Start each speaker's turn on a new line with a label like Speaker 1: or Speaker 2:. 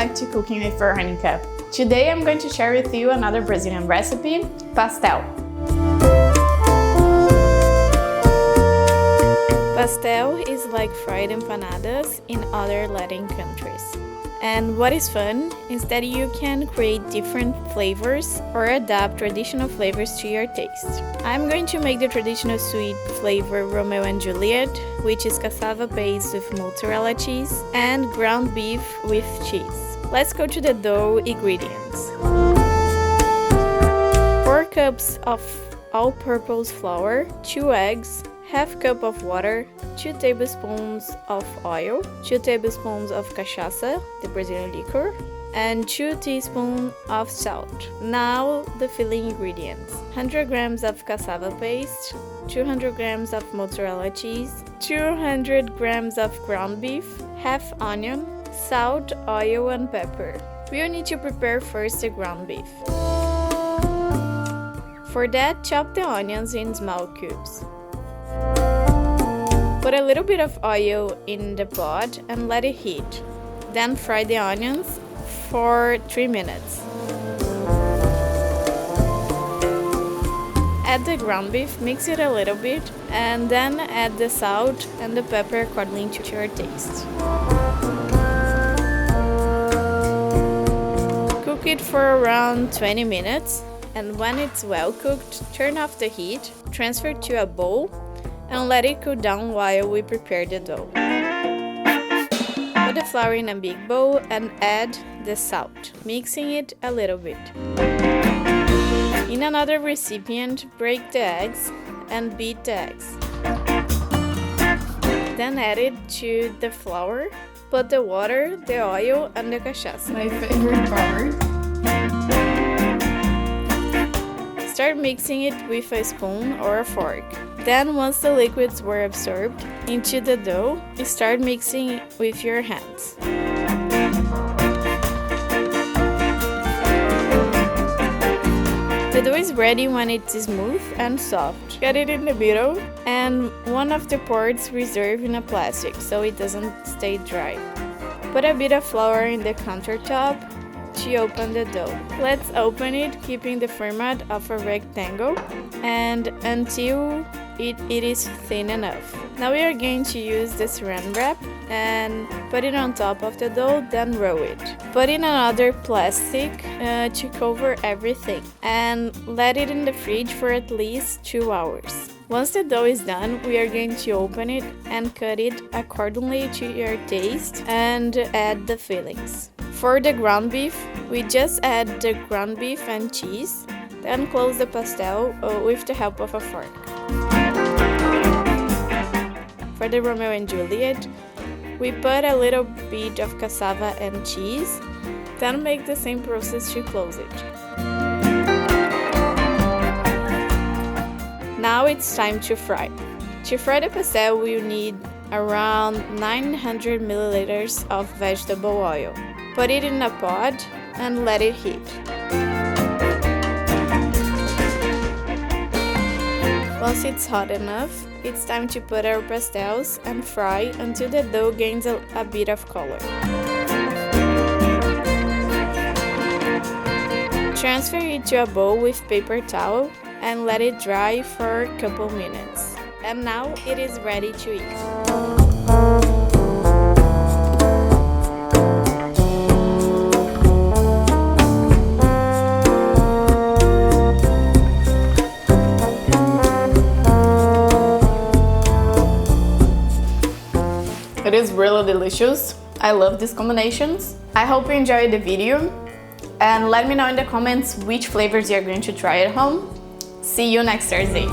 Speaker 1: back to Cooking with Veronica. Today I'm going to share with you another Brazilian recipe, pastel. Pastel is like fried empanadas in other Latin countries. And what is fun is that you can create different flavors or adapt traditional flavors to your taste. I'm going to make the traditional sweet flavor Romeo and Juliet, which is cassava paste with mozzarella cheese and ground beef with cheese. Let's go to the dough ingredients. 4 cups of all-purpose flour, 2 eggs, half cup of water, 2 tablespoons of oil, 2 tablespoons of cachaça, the Brazilian liquor, and 2 teaspoons of salt. Now the filling ingredients: 100 grams of cassava paste, 200 grams of mozzarella cheese, 200 grams of ground beef, half onion, salt, oil and pepper. We will need to prepare first the ground beef. For that, chop the onions in small cubes. Put a little bit of oil in the pot and let it heat. Then fry the onions for 3 minutes. Add the ground beef, mix it a little bit, and then add the salt and the pepper according to your taste. Cook it for around 20 minutes, and when it's well cooked, turn off the heat, transfer to a bowl, and let it cool down while we prepare the dough. Put the flour in a big bowl and add the salt, mixing it a little bit. In another recipient, break the eggs and beat the eggs. Then add it to the flour, put the water, the oil, and the cachaça. My favorite part. Start mixing it with a spoon or a fork. Then, once the liquids were absorbed into the dough, start mixing with your hands. The dough is ready when it's smooth and soft. Cut it in the middle and one of the parts reserve in a plastic so it doesn't stay dry. Put a bit of flour in the countertop to open the dough. Let's open it, keeping the format of a rectangle and until it is thin enough. Now we are going to use the saran wrap and put it on top of the dough, then roll it. Put in another plastic to cover everything and let it in the fridge for at least 2 hours. Once the dough is done, we are going to open it and cut it accordingly to your taste and add the fillings. For the ground beef, we just add the ground beef and cheese, then close the pastel with the help of a fork. For the Romeo and Juliet, we put a little bit of cassava and cheese, then make the same process to close it. Now it's time to fry. To fry the pastel, we'll need around 900 milliliters of vegetable oil. Put it in a pot and let it heat. Once it's hot enough, it's time to put our pastels and fry until the dough gains a bit of color. Transfer it to a bowl with paper towel and let it dry for a couple minutes. And now it is ready to eat. It is really delicious. I love these combinations. I hope you enjoyed the video and let me know in the comments which flavors you're going to try at home. See you next Thursday.